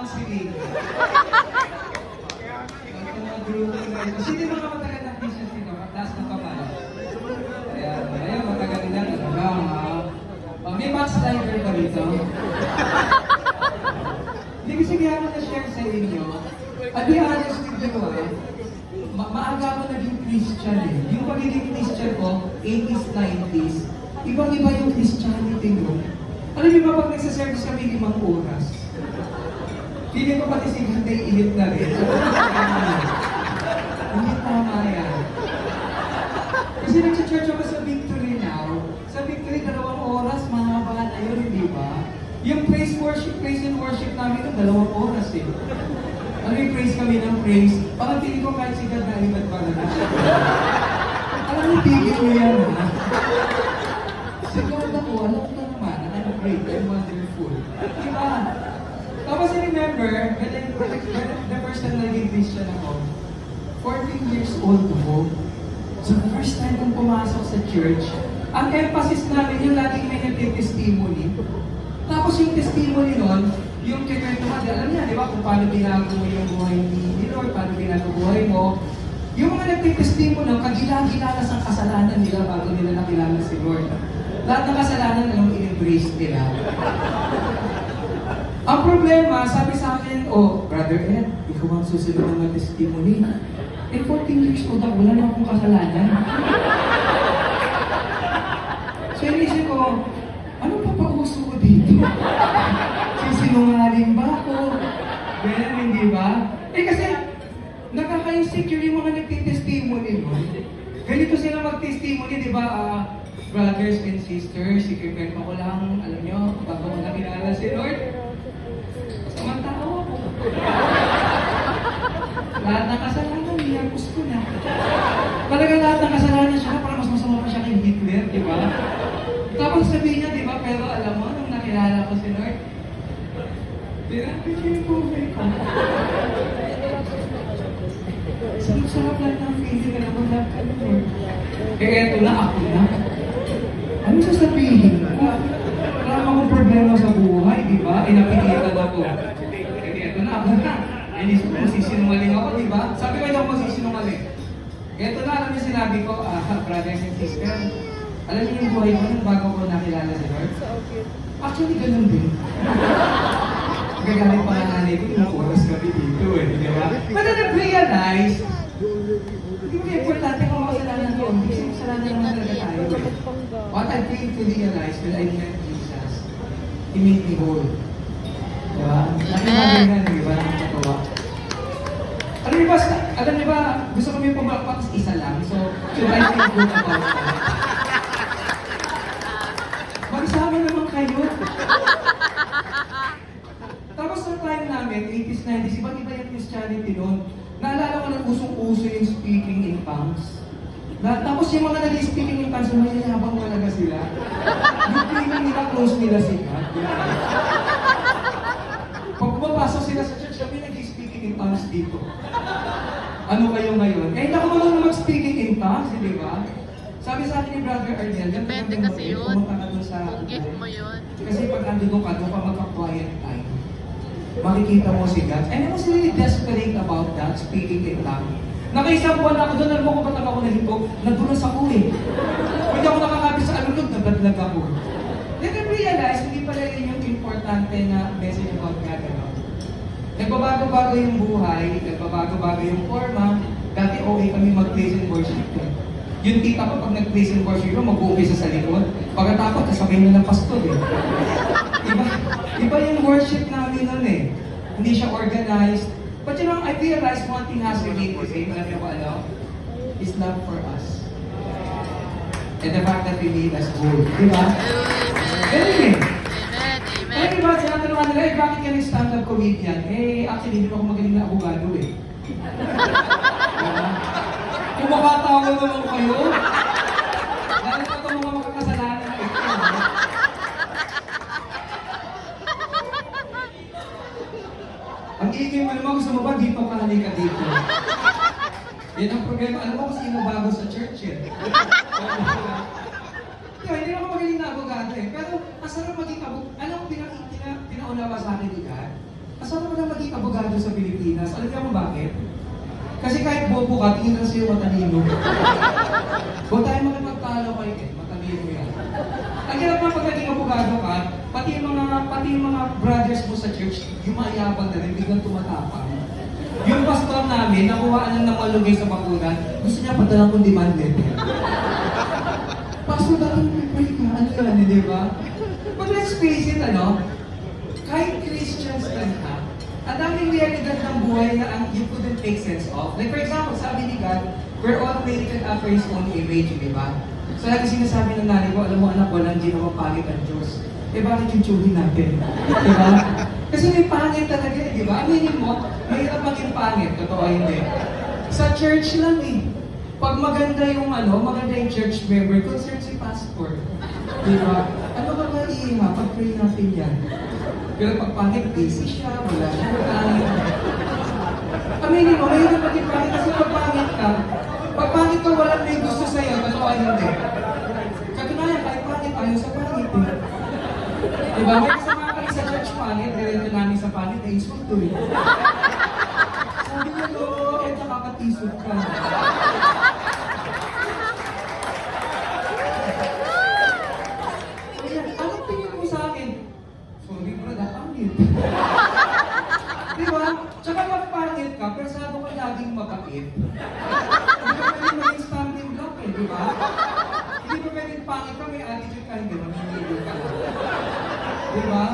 counseling. Sino yung mga matagal ng Christians dito? Mataas ng kapal. Kaya matagal na talaga. May backslider pa dito. Hindi ko siguro na-share sa inyo. At be honest with you, maaga ako naging Christian eh. Yung pagiging Christian ko, 80s, 90s, ibang-iba yung Christianity ko. Alam niyo ba, pag nagsaservice kami 5 oras, feeling ko pati si Gantay ilit na rin. Hindi tama yan. Kasi nag-church ako sa Victory now. Sa Victory, 2 oras, mahaba na yun, hindi ba? Yung praise and worship namin yung 2 oras eh. Ano yung praise kami ng praise? Parang tingin ko kahit si God na iba't para na siya. Alam mo, tigil mo yan ha? Si God ako, alam ko naman, I'm great, I'm wonderful. Diba? Tapos I remember, the first time naging Christian ako, 14 years old ako. So the first time kong pumasok sa church, ang emphasis namin yung laging may nagtitestimony. Tapos yung testimony nun, yung kikwento mo, alam niya, di ba, kung paano binago mo yung buhay ni Lord, paano binago buhay mo. Yung mga nagtitestimony, kagila-gila sa kasalanan nila bago nila nakilala si Lord. Lahat ng kasalanan alam in-embrace nila. Ang problema, sabi sa akin, Brother Ed, ikaw ang susunod ng testimony. 14 years old ako, wala na akong kasalanan. So inisip ko, ano pa pauso ko dito? Sinungaling ba ako? Ganyan, hindi ba? Kasi, nakaka-insecure yung mga nagtitestimony mo. Ganito sila mag-testimony, di ba? Brothers and sisters, ikikwento ko lang, alam nyo, bago ko nakilala si Lord, masamang tao ako. Lahat ng kasalanan, niyapos ko na. Talaga lahat ng kasalanan siya, parang mas masama pa siya kay Hitler, di ba? Tapos sabihin niya, di ba? Pero alam mo, nung nakilala ko si Lord, pinapicture yung buhay ko. Sarap lang ng feeling na ako na, Lord. Eto na, ako na. Ano sasabihin ko? Wala akong problema sa buhay, di ba? Inapigitan ako. Eto na, ako na. Inisip ko, sisinungaling ako, di ba? Sabi ko na ako sisinungaling. Eto na, alam niyo sinabi ko, brothers and sisters, alam niyo yung buhay ko nung bago ko nakilala si Lord? Actually, ganun din. Gagalit pa nga nanay ko, ilang oras kami dito eh, di ba? But then I realized, hindi mo importante kung makasalanan ko, hindi kasi makasalanan naman talaga tayo eh. What I came to realize when I met Jesus, He made me whole. Di ba? Nakimagay na, di ba? Nakatawa. Alam niyo ba, gusto kami pumalakpak sa isa lang, so should I feel good about that? Magsama naman kayo. Tapos sa time namin, 80s, 90s, iba-iba yung Christianity noon. Naalala ko na usong-uso yung speaking in tongues. Tapos yung mga nag-speaking in tongues, mayayabang talaga sila. Yung feeling nila, close nila si God. Pag pumapasok sila sa church, kami nag-speaking in tongues dito. Ano kayo ngayon? Hindi ako marunong mag-speaking in tongues, di ba? Sabi sa akin ni Brother Arnel, depende kasi yun. Pumunta ka dun sa... Gift mo yun. Kasi pag andun ka, doon ka magka-quiet time. Makikita mo si God. And I was really desperate about that, speaking in tongues. Nakaisang buwan ako doon, alam mo kung ba't ako nalito, nadulas ako eh. Hindi ako nakakabis sa alulog, nagdadlag ako. Then I realized, hindi pala yun yung importante na message about God. Nagbabago-bago yung buhay, nagbabago-bago yung forma. Dati okay kami mag-praise and worship. Yung tita ko pag nag-praise and worship, mag-uumpisa sa likod. Pagkatapos, kasabay na ng pastor eh. Iba yung worship namin nun eh. Hindi siya organized. But you know, I realized one thing has remained the same. Alam niyo ba ano? Is love for us. And the fact that we made us whole. Diba? Ganun eh. Kaya diba, sinatanungan nila, bakit ka ng stand-up comedian? Actually, hindi ako magaling na abogado eh. Kung makatawa naman kayo, dahil pa itong mga makakasalanan ito. Ang ingay mo naman, gusto mo ba dito ka halika dito? Yan ang problema. Alam mo kung sino bago sa church eh. Hindi ako magaling na abogado eh. Pero masarap maging abogado. Alam mo, pinaunawa sa akin ni God. Masarap na maging abogado sa Pilipinas. Alam niyo kung bakit? Kasi kahit bobo ka, tingin lang sa'yo matalino. Huwag tayo makipagtalo kayo eh, matalino yan. Ang hirap na pag naging abogado ka, pati yung mga brothers mo sa church, yung mayabang na rin, biglang tumatapang. Yung pastor namin, nakuhaan ng namalugay sa bakuran, gusto niya padala kong demand letter. Pastor natin, pray ka, ano yan, di ba? But let's face it, kahit Christians lang ka, ang daming realidad ng buhay na you couldn't make sense of. Like for example, sabi ni God, we're all created after His own image, di ba? So lagi sinasabi ng nanay ko, alam mo anak, walang di naman pangit ang Diyos. Eh bakit yung tsuhin natin? Di ba? Kasi may pangit talaga eh, di ba? Aminin mo, mahirap maging pangit, totoo hindi. Sa church lang eh. Pag maganda yung church member, concerned si pastor. Di ba? Ano ba maiiha? Pag-pray natin yan. Pero pag pangit, busy siya, wala siya pangit. Aminin mo, mahirap maging pangit kasi pag pangit ka, walang may gusto sa'yo, totoo hindi. Katunayan, kahit pangit, ayaw sa pangit eh. Diba? May kasama kami sa church pangit, diretso namin sa pangit, na insulto eh. Sabi niya, no, eh, nakakatisod ka. Kaya, anong tingin mo sa akin? Sorry, brad, pangit. Diba? Tsaka magpangit ka, pero sabi ko laging mapait. Hindi ka pwede maging stumbling block eh, diba? Hindi ka pwedeng pangit ka, may attitude ka, hindi naman hindi ka. Diba?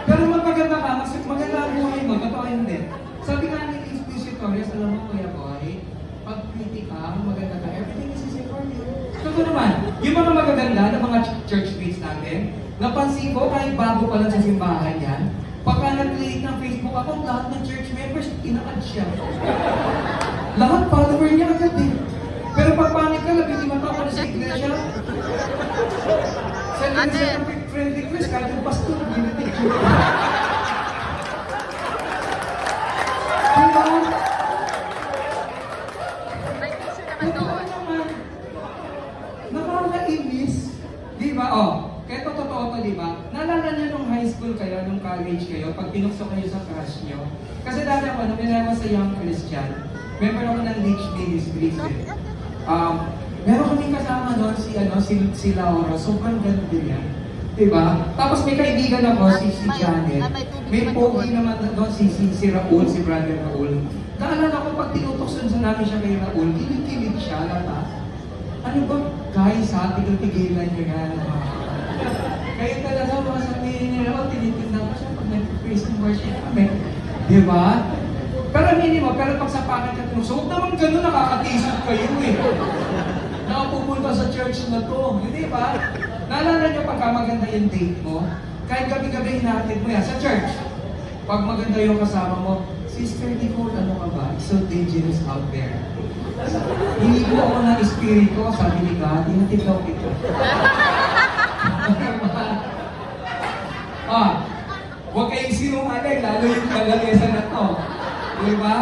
Pero magpaganda ka, maganda ang buhay mo, totoo hindi. Sabi nga ni Inquisitorius, alam mo Kuya Boy, pag pretty ka, maganda ka, everything is easy for you. Totoo naman, yung mga magaganda ng mga church mates natin, napansin ko kahit bago pa lang sa simbahan yan, pagka nag-create ng Facebook ako, lahat ng church members, ina-add siya. Lahat follower niya agad eh. Pero pag panic ka, labing 5 taon na sa iglesia. Send ng friend request, kahit yung pastor, ginipicture. Diba? Totoo naman. Nakakainis. Diba? Kaya totoo to, diba? Naalala niyo nung high school kayo, nung college kayo, pag pinukso kayo sa crush niyo. Kasi dati ako, nung pinagawa sa Young Christian, member ako ng Rich Ministries eh. Meron kaming kasama doon si Laura, sobrang ganda yan. Diba? Tapos may kaibigan ako, si Janet. May pogi naman doon si Raul, si brother Raul. Naalala ko pag tinutokson sa namin siya kay Raul, kilig-kilig siya, lata. Ano ba, guys ha, tigil-tigilan niyo yan. Kaya talaga mga sabihin ni Raul, tinitinda ko siya pag nag-praise and worship kami. Diba? Pero minimo, pero pag sa pangit ka tinukso, huwag naman gano'n, nakakatisod kayo eh. Nakapupunta sa church na to, hindi ba? Naalala niyo pagka maganda yung date mo, kahit gabi-gabi hinatid mo yan sa church. Pag maganda yung kasama mo, Sister Nicole, ano ka ba? It's so dangerous out there. Hindi ko ako ng espiritu, sabi ni God, hinatid daw kita. Huwag kayong sinungaling, lalo yung kalalesa na to. Diba?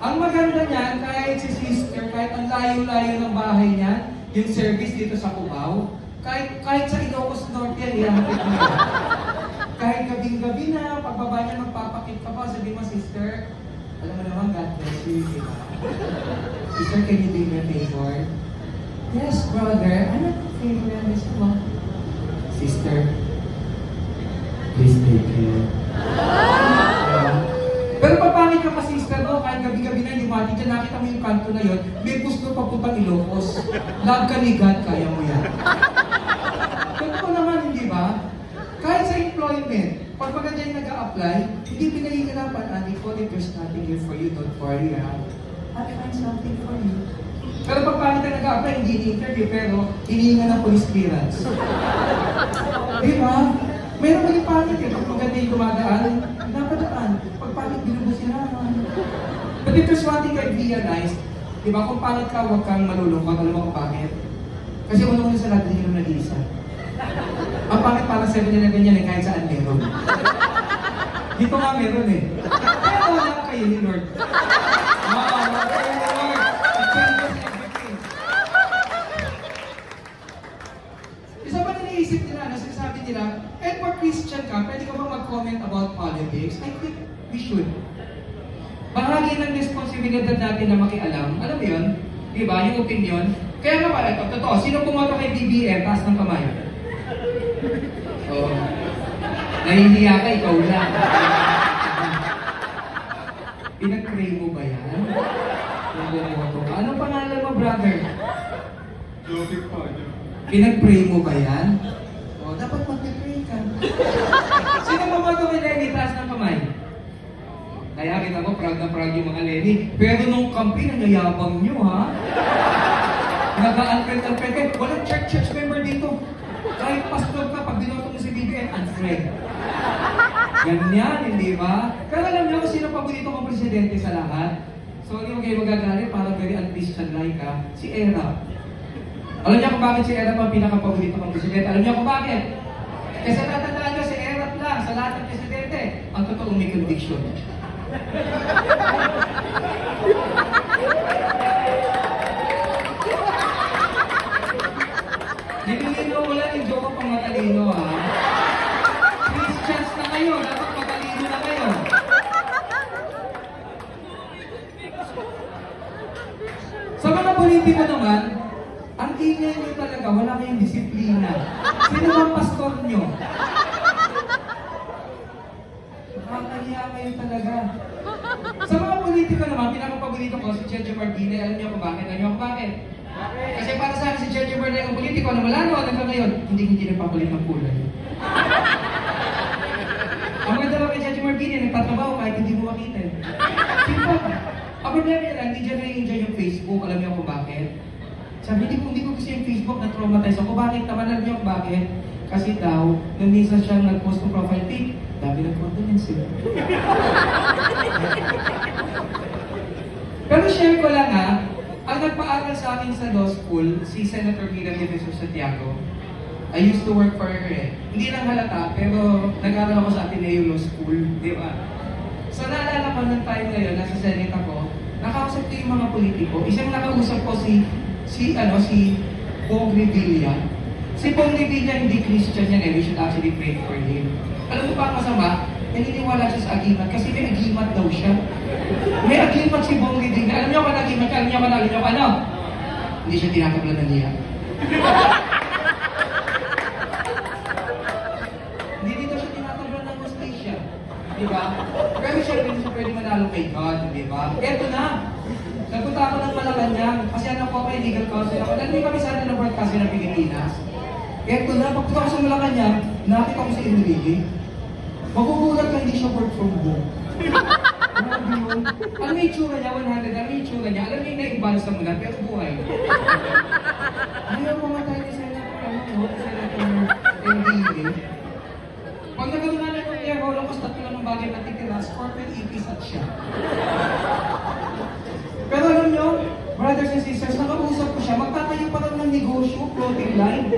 Ang maganda niyan, kahit si sister, kahit ang layo-layo ng bahay niya, yung service dito sa Cubao, kahit sa Ilocos Norte yan, ihahatid mo yan. Kahit gabing-gabi na, pagbaba niya, magpapakit ka pa, sabi mo, sister, alam mo naman, God bless you, diba? Sister, can you do me a favor? Yes, brother. Ano ang favor na gusto mo? Sister, please take care. Pero papangit ka pa, sister, no? Kahit gabi-gabi na lumati ka, nakita mo yung kanto na yun, may gusto papuntang Ilocos. Love ka ni God, kaya mo yan. Totoo naman, hindi ba? Kahit sa employment, pag maganda yung nag-a-apply, hindi pinahihirapan, Nicole, if there's nothing here for you, don't worry, ha? I'll find something for you. Pero pag pangit ka nag-a-apply, hindi ni-interview, pero hinihinga ng police clearance. Diba? Meron maging pangit eh, pag maganda yung dumadaan, napadaan. Pag pangit, binubusirahan. But if there's one thing I realized, diba, kung pangit ka, huwag kang malulungkot, alam mo kung bakit? Kasi unang-una sa lahat, hindi naman nag-iisa. Ang pangit parang 7-Eleven yan eh, kahit saan meron. Dito nga meron eh. Kaya wala kayo ni Lord. Wala kayo ni Lord. It changes everything. Isa ba na naisip nila, sinasabi nila, pag Christian ka, pwede ka bang mag-comment about about politics, I think we should. Bahagi ng responsibilidad natin na makialam. Alam mo yun? Diba? Yung opinion. Kaya nga pala, ito, totoo. Sino pumoto kay BBM? Taas ng kamay. Oh. Nahihiya ka, ikaw lang. Pinag-pray mo ba yan? Yung bumoto ka. Anong pangalan mo, brother? Joseph pa. Pinag-pray mo ba yan? O, dapat mag-pray ka. Sino pumoto kay Lenny? Taas ng kamay. Kaya kita mo, proud na proud yung mga Lenny. Pero nung campaign, ang yayabang nyo, ha? Nag-unfriend kayo. Walang church member dito. Kahit pastor ka, pag dinoto mo si BBM, unfriend. Ganyan, hindi ba? Pero alam niyo kung sino paborito kong presidente sa lahat? So, hindi mo kayo magagalit, parang very un-Christian-like, ha? Si Era. Alam niyo kung bakit si Era ang pinaka-paborito kong presidente? Alam niyo kung bakit? Kasi natatandaan niyo, si Era lang, sa lahat ng presidente, ang totoong may conviction. Nililino mo lang yung joke pang matalino, ha? Christians na kayo, dapat matalino na kayo. Sa mga politiko naman, ang ingay nyo talaga, wala kayong disiplina. Sino ang pastor nyo? Nakakahiya kayo talaga. Sa mga politiko naman, pinakapaborito ko si Sergio Martinez. Alam niyo kung bakit? Alam niyo kung bakit? Kasi para sa akin si Sergio Martinez ang politiko na wala naman hanggang ngayon, hindi nagpapalit ng kulay. Ang maganda ba kay Sergio Martinez, nagtatrabaho kahit hindi mo makita. Simple. Ang problema niya lang, hindi dyan na-enjoy yung Facebook. Alam niyo kung bakit? Sabi, hindi ko gusto yung Facebook, na-traumatize ako. Bakit naman? Alam niyo kung bakit? Kasi daw, nung minsan siyang nag-post ng profile pic, dami ng compliments eh. Pero share ko lang ha, ang nagpaaral sa akin sa law school, si Senator Mira de Jesus Santiago. I used to work for her eh. Hindi lang halata, pero nag-aaral ako sa Ateneo Law School, di ba? So naalala ko ng time na yun, nasa Senate ako, nakausap ko yung mga politiko. Isang nakausap ko si Bong Revilla. Si Bong Revilla hindi Christian yan eh, we should actually pray for him. Alam mo ba ang masama? Naniniwala siya sa agimat kasi may agimat daw siya. May agimat si Bong Revilla. Alam niyo kung agimat ka? Alam niyo kung ano? Hindi siya tinatablan ng niya. Hindi dito siya tinatablan ng justisya. Diba? Pero syempre hindi siya pwede manalo kay God, diba? Eto na! Nagpunta ako ng Malacanang kasi ano po kay legal counsel ako. Dahil hindi kami sana ng broadcasting ng Pilipinas. Eto na, pagpunta ko sa Malacanang, nakita ko si Enrique. Magugulat ka, hindi siya work from home. Grabe yun. Alam mo yung itsura niya, 100, alam mo yung itsura niya, alam mo yung naibalsa mo lang, pero buhay. Ayaw pumatay ni Senator Enrique. Pag nagkaroon na ng air holocaust, tatlo lang ng bagay na titira, scorpion, ipis at siya. Pero alam nyo, brothers and sisters, nakausap ko siya, magtatayo pa rin ng negosyo, clothing line.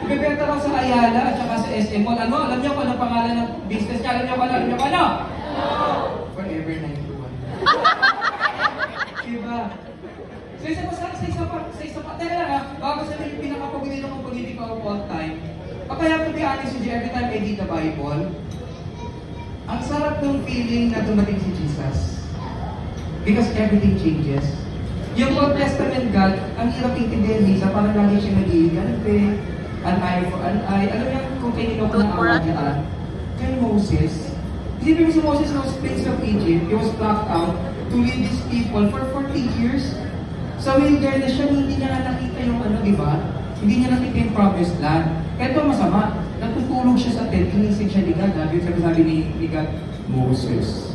Ibebenta raw sa Ayala at saka sa SM Mall. Ano? Alam niyo kung ano pangalan ng business niya? Alam niyo kung ano? Forever 91. Diba? Sa isa pa, teka lang ha, bago sa yung pinakapaborito ng politiko of all time, kaya to be honest with you, every time I read the Bible, ang sarap ng feeling na dumating si Jesus. Because everything changes. Yung Old Testament God, ang hirap intindihan minsan, parang lagi siya nag-iigante, an eye for an eye. Alam niyo kung kanino ko na awagaan? Kay Moses. Isipin mo si Moses was Prince of Egypt, he was plucked out to lead these people for 40 years. Sa wilderness siya, hindi niya nga nakita yung ano, di ba? Hindi niya nakita yung promised land. Kaya ito masama, natutulog siya sa tent, inisip siya ni God. Sabi ni God, Moses.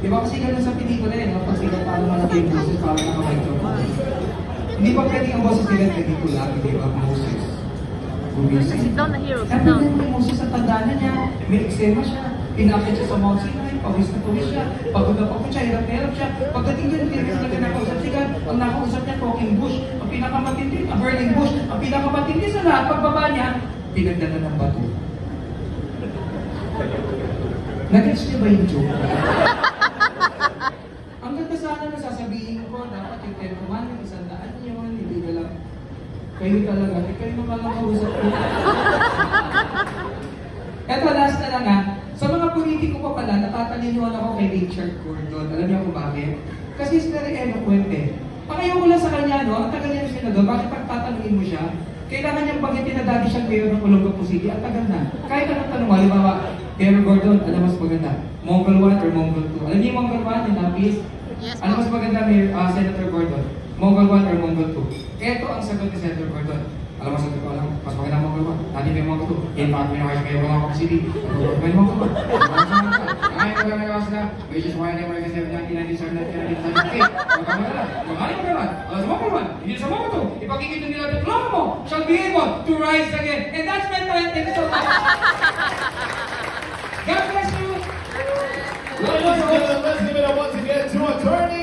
Di ba kasi ganun sa pelikula eh, pag sila parang malaki yung boses, parang nakamicrophone. Hindi pa pwede ang boses nila pelikula, di ba, Moses? Gumising. Sit down na hero, sit Kaya down. yung Moses sa tandaan niya, may eksema siya, pinakit siya sa Mount Sinai, pawis na pawis siya, pagod na pagod siya, hirap na hirap siya. Pagdating din, hindi na nakausap si God, ang nakausap niya, talking bush, ang pinakamatindi, ang burning bush, ang pinakamatindi sa lahat, pagbaba niya, pinagdanan ng bato. Nag-gets niyo ba yung joke? Ang ganda sana na sasabihin ko, dapat yung 10 commandments, 100 yun, hindi na lang. Kayo talaga, kayo naman lang kausap ko. Eto, last na lang ha. Sa mga politiko tatalinoan ako kay Richard Gordon. Alam niyo kung bakit? Kasi he's very eloquent eh. Pakayo ko lang sa kanya, no? Ang tagal niya na senador, bakit pag tatanungin mo siya, kailangan niyang banggitin na dati siyang mayor ng Olongapo City. Ang tagal na. Kahit anong tanong, halimbawa, Mayor Gordon, ano mas maganda? Mongol 1 or Mongol 2? Alam niyo yung Mongol 1, yung napis? Yes, Ano mas maganda, Senator Gordon? Mongol 1 or Mongol 2? Ito ang sagot ni Senator Gordon. Alam mo, sagot ko, alam, mas maganda ang Mongol 1. Dati may Mongol 2. In fact, may nakasya kayo Olongapo City. May Mongol 1. Ay, kung nagawa sila, which is why they were kasi 1997 at 1978. Magkamalala. Magkali mo naman. Alam sa Mongol 1, hindi sa Mongol 2. Ipakikita nila na tulong mo shall be able to rise again. And that's mental and thank you so much. God bless you. Let's give it up once again to attorney